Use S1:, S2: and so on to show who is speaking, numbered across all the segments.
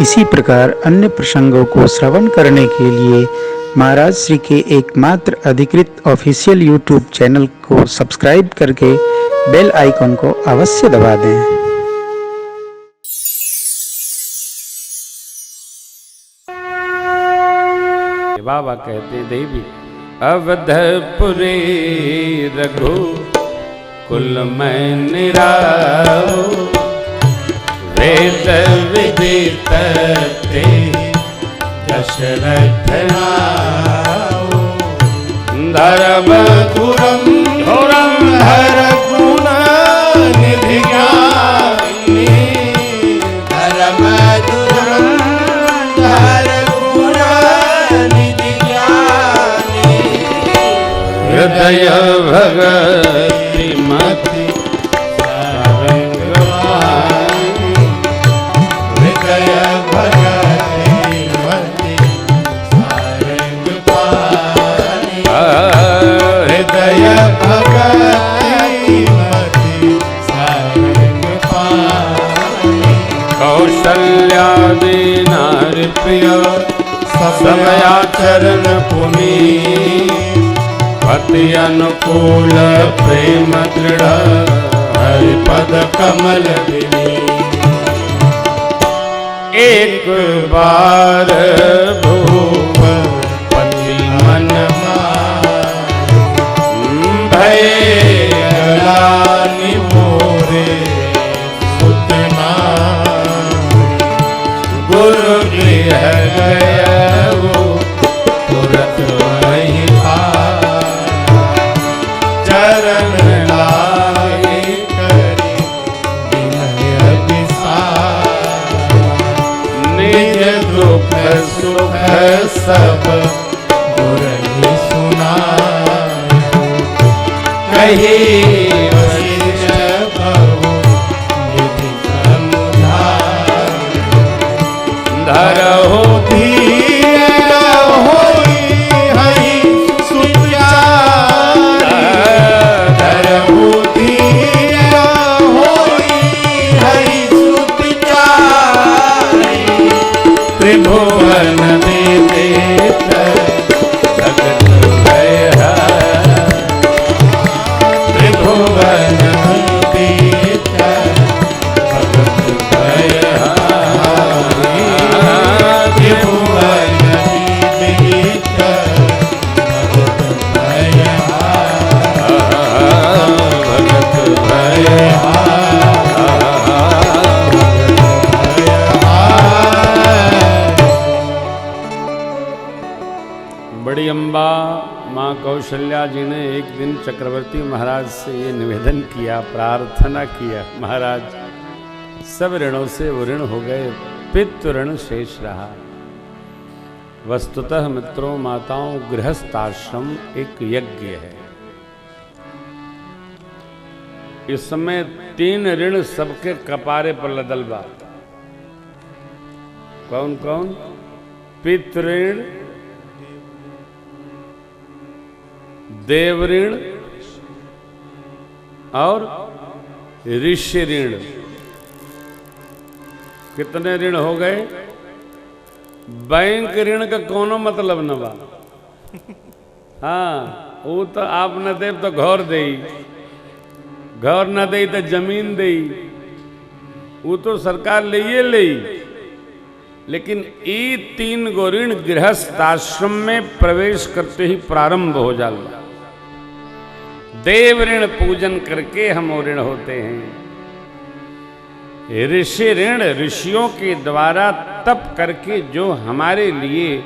S1: इसी प्रकार अन्य प्रसंगों को श्रवण करने के लिए महाराज श्री के एकमात्र अधिकृत ऑफिशियल यूट्यूब चैनल को सब्सक्राइब करके बेल आइकन को अवश्य दबा दें।
S2: बाबा कहते देवी अवधपुरी रघु कुल में निराओ, वेद विदित ते दशरथ नाओ, धर्म धुरम धुरम हर गुण निधि ज्ञानी, धर्म धुरम हर गुण निधि ज्ञानी, हृदय भगति मति कौशल्यादि नारी प्रिय सबया चरण पुनीत, पति अनुकूल प्रेम दृढ़ हरिपद कमल विनीत। एक बार भूप पति मन भय ग्लानि मोरे सुतना, गुरु गृह गया तुरंत वहीं चरण लागे करी विनय विसार, निज दुख सुख सब गुरु सुना, कही वशिष्ठ बहु विधि समुधाय, धरहु धीर होई हरि सुचार, धरहु धीर होई हरि सुचार, त्रिभुवन देत जगत भय, त्रिभुवन देत जगत भय, त्रिभुवन देत जगत भय, भगत भय। बड़ी अम्बा माँ कौशल्या जी ने एक दिन चक्रवर्ती महाराज से ये निवेदन किया, प्रार्थना किया, महाराज सब ऋणों से वो ऋण हो गए, पितृ ऋण शेष रहा। वस्तुतः मित्रों माताओं गृहस्थाश्रम एक यज्ञ है। इस समय 3 ऋण सबके कपारे पर लदल बा। कौन कौन? पितृ ऋण, देव ऋण और ऋषि ऋण। कितने ऋण हो गए? बैंक ऋण का कोनो मतलब न बा। हाँ, वो तो आप न दे तो घर दे, घर न दे तो जमीन दे, वो तो सरकार ले ले। लेकिन ये 3 गो ऋण गृहस्थ आश्रम में प्रवेश करते ही प्रारंभ हो जाला। देव ऋण पूजन करके हम ऋण होते हैं। ऋषि ऋण ऋषियों के द्वारा तप करके जो हमारे लिए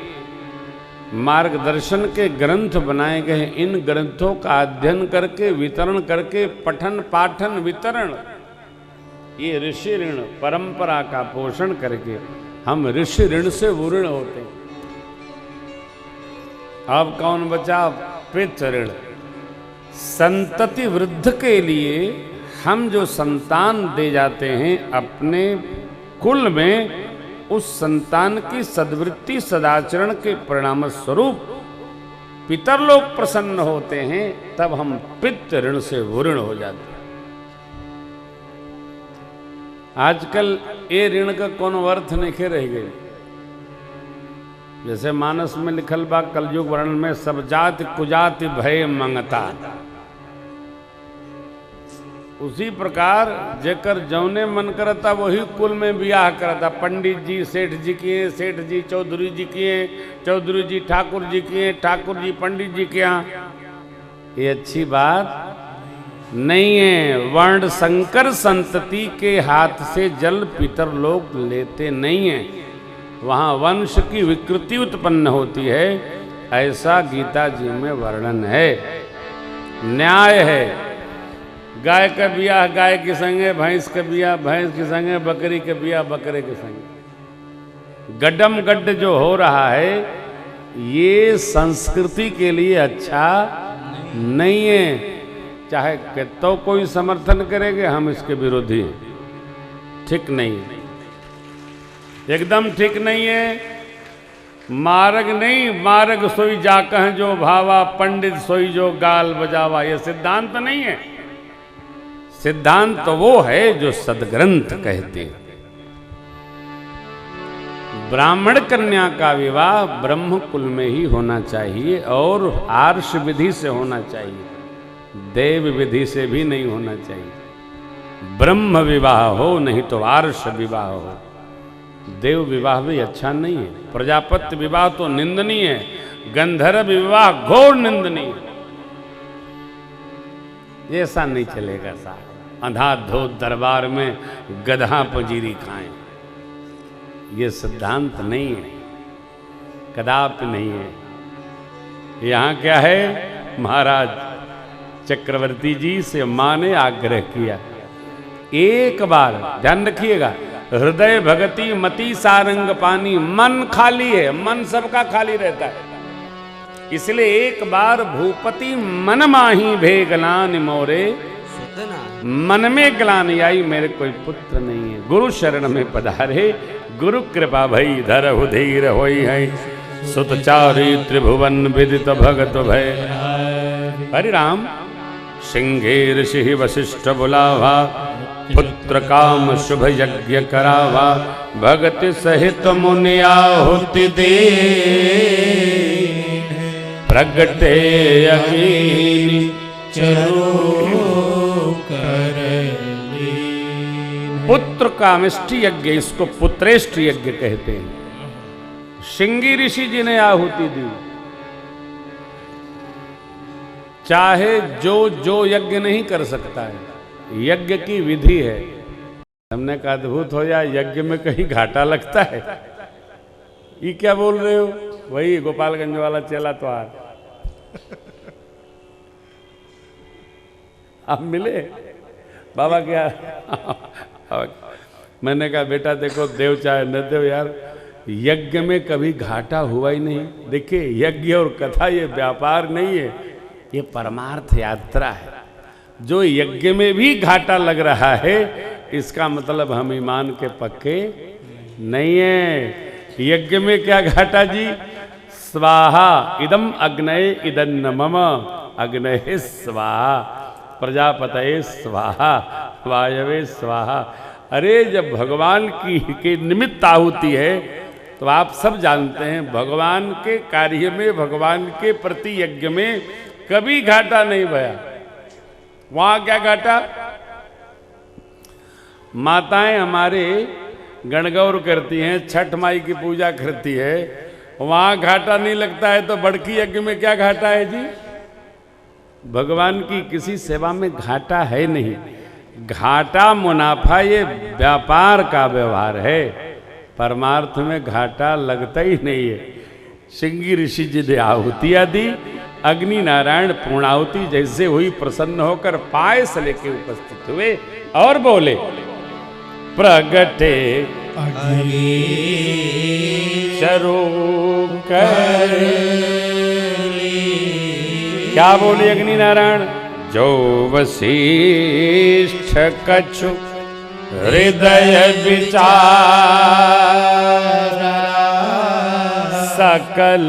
S2: मार्गदर्शन के ग्रंथ बनाए गए, इन ग्रंथों का अध्ययन करके वितरण करके पठन पाठन वितरण, ये ऋषि ऋण परंपरा का पोषण करके हम ऋषि ऋण से वो ऋण होते हैं। अब कौन बचा? पितृ ऋण। संतति वृद्ध के लिए हम जो संतान दे जाते हैं अपने कुल में, उस संतान की सद्वृत्ति सदाचरण के परिणाम स्वरूप पितरलोक प्रसन्न होते हैं, तब हम पितृ ऋण से वो ऋण हो जाते हैं। आजकल ये ऋण का कोनो अर्थ नहीं रह गए। जैसे मानस में लिखल बा कलयुग वर्णन में सब जाति कुजाति भय मंगता, उसी प्रकार जेकर जौने मन करता वही कुल में ब्याह करता। पंडित जी सेठ जी किए, सेठ जी चौधरी जी किए, चौधरी जी ठाकुर जी किए, ठाकुर जी पंडित जी के यहाँ। ये अच्छी बात नहीं है। वर्ण संकर संतति के हाथ से जल पितर लोग लेते नहीं हैं, वहाँ वंश की विकृति उत्पन्न होती है, ऐसा गीता जी में वर्णन है। न्याय है। गाय का बियाह गाय के संगे, भैंस का बियाह भैंस के संगे, बकरी का बियाह बकरे के संगे। गड्डम गड्ड जो हो रहा है ये संस्कृति के लिए अच्छा नहीं है। चाहे तो कोई समर्थन करेंगे, हम इसके विरोधी हैं। ठीक नहीं है, एकदम ठीक नहीं है। मार्ग नहीं, मार्ग सोई जाकह जो भावा, पंडित सोई जो गाल बजावा, ये सिद्धांत नहीं है। सिद्धांत तो वो है जो सदग्रंथ कहते हैं। ब्राह्मण कन्या का विवाह ब्रह्म कुल में ही होना चाहिए और आर्ष विधि से होना चाहिए, देव विधि से भी नहीं होना चाहिए। ब्रह्म विवाह हो, नहीं तो आर्ष विवाह हो। देव विवाह भी अच्छा नहीं है। प्रजापति विवाह तो निंदनीय है, गंधर्व विवाह घोर निंदनीय। ऐसा नहीं चलेगा साहब। अंधाधुंध दरबार में गधा पजीरी खाएं, ये सिद्धांत नहीं है, कदापि नहीं है। यहाँ क्या है, महाराज चक्रवर्ती जी से मां ने आग्रह किया, एक बार ध्यान रखिएगा, हृदय भगति मति सारंग पानी। मन खाली है, मन सबका खाली रहता है, इसलिए एक बार भूपति मन माही भेगलान मोरे, मन में ग्लानि आई मेरे कोई पुत्र नहीं है। गुरु शरण में पधारे, गुरु कृपा भई धरहु धीर होई है, सुत चारि त्रिभुवन विदित भगत भय। हरि राम। सिंहे ऋषि वशिष्ठ बुलावा, पुत्र काम शुभ यज्ञ करावा, भगति सहित मुनि आहुति दे, प्रगटे अग्नि चरो कर। पुत्र कामिष्टि यज्ञ, इसको पुत्रेष्टि यज्ञ कहते हैं। सिंगी ऋषि जी ने आहुति दी। चाहे जो यज्ञ नहीं कर सकता है, यज्ञ की विधि है। हमने कहा अद्भुत हो जाए, यज्ञ में कहीं घाटा लगता है? ये क्या बोल रहे हो? वही गोपालगंज वाला चेला तो आ आप मिले बाबा क्या? मैंने कहा बेटा देखो, देव चाहे न देव यार, यज्ञ में कभी घाटा हुआ ही नहीं। देखिए यज्ञ और कथा ये व्यापार नहीं है, ये परमार्थ यात्रा है। जो यज्ञ में भी घाटा लग रहा है, इसका मतलब हम ईमान के पक्के नहीं है। यज्ञ में क्या घाटा जी? स्वाहा इदम अग्नये इदन्न मम, अग्नये स्वाहा, प्रजापतये स्वाहा, वायवे स्वाहा। अरे जब भगवान की के निमित्त आहुति है तो आप सब जानते हैं, भगवान के कार्य में, भगवान के प्रति यज्ञ में कभी घाटा नहीं भया। वहां क्या घाटा? माताएं हमारे गणगौर करती हैं, छठ माई की पूजा करती है, वहां घाटा नहीं लगता है, तो बड़की यज्ञ में क्या घाटा है जी? भगवान की किसी सेवा में घाटा है नहीं। घाटा मुनाफा ये व्यापार का व्यवहार है, परमार्थ में घाटा लगता ही नहीं है। सिंगी ऋषि जी ने आहुतियां दी, अग्नि नारायण पूर्णाहुति जैसे हुई प्रसन्न होकर पायस लेके उपस्थित हुए और बोले, प्रगटे चरो कर। क्या बोले अग्नि नारायण? जो वशिष्ठ कछु हृदय विचार, सकल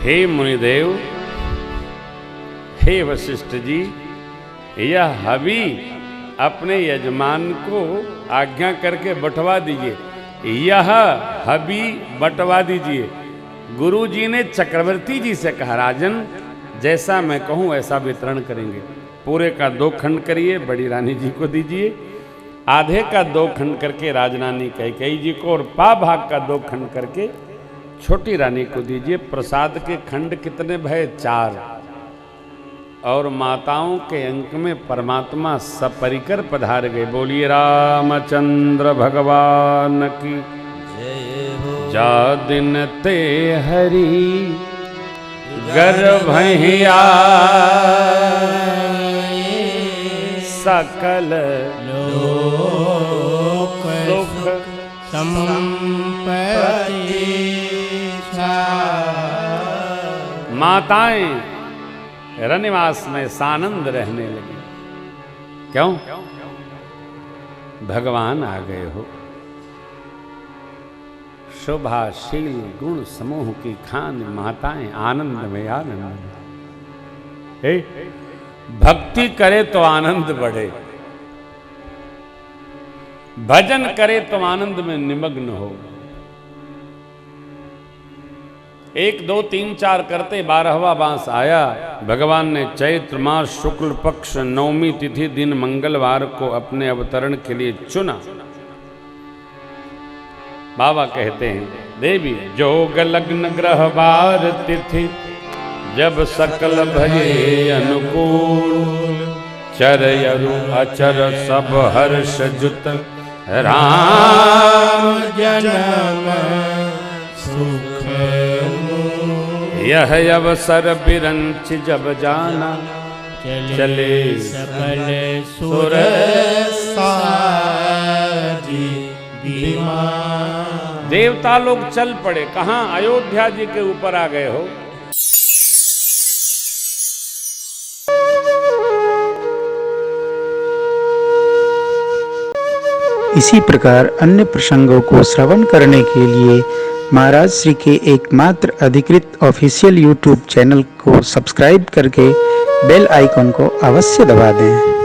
S2: हे मुनिदेव, हे वशिष्ठ जी, यह हवि अपने यजमान को आज्ञा करके बंटवा दीजिए। यह हवि बंटवा दीजिए। गुरु जी ने चक्रवर्ती जी से कहा, राजन जैसा मैं कहूँ ऐसा वितरण करेंगे। पूरे का 2 खंड करिए, बड़ी रानी जी को दीजिए। आधे का 2 खंड करके राजरानी कैकेयी जी को, और पा भाग का 2 खंड करके छोटी रानी को दीजिए। प्रसाद के खंड कितने भय? 4। और माताओं के अंक में परमात्मा सपरिकर पधार गए। बोलिए रामचंद्र भगवान की
S3: जय हो।
S2: जा दिन ते हरि गर्भहिया सकल
S3: लोक
S2: सुख
S3: संपत्ति
S2: माताएं रनिवास में सानंद रहने लगी। क्यों? भगवान आ गए हो। शोभाशील गुण समूह की खान माताएं आनंद में आनंद। हे, भक्ति करे तो आनंद बढ़े, भजन करे तो आनंद में निमग्न हो। 1 2 3 4 करते 12वां बांस आया। भगवान ने चैत्र मास शुक्ल पक्ष 9वीं तिथि दिन मंगलवार को अपने अवतरण के लिए चुना। बाबा कहते हैं, देवी जोग लग्न ग्रहवार तिथि जब सकल भये अनुकूल, चरयरु अचर सब हर्ष जुत राम
S3: जन्म सुख
S2: यह अवसर बिरंच जब जाना, चले
S3: सकल सुर साजी विमान।
S2: देवता लोग चल पड़े। कहां? अयोध्या जी के ऊपर आ गए हो।
S1: इसी प्रकार अन्य प्रसंगों को श्रवण करने के लिए महाराज श्री के एकमात्र अधिकृत ऑफिशियल यूट्यूब चैनल को सब्सक्राइब करके बेल आइकन को अवश्य दबा दें।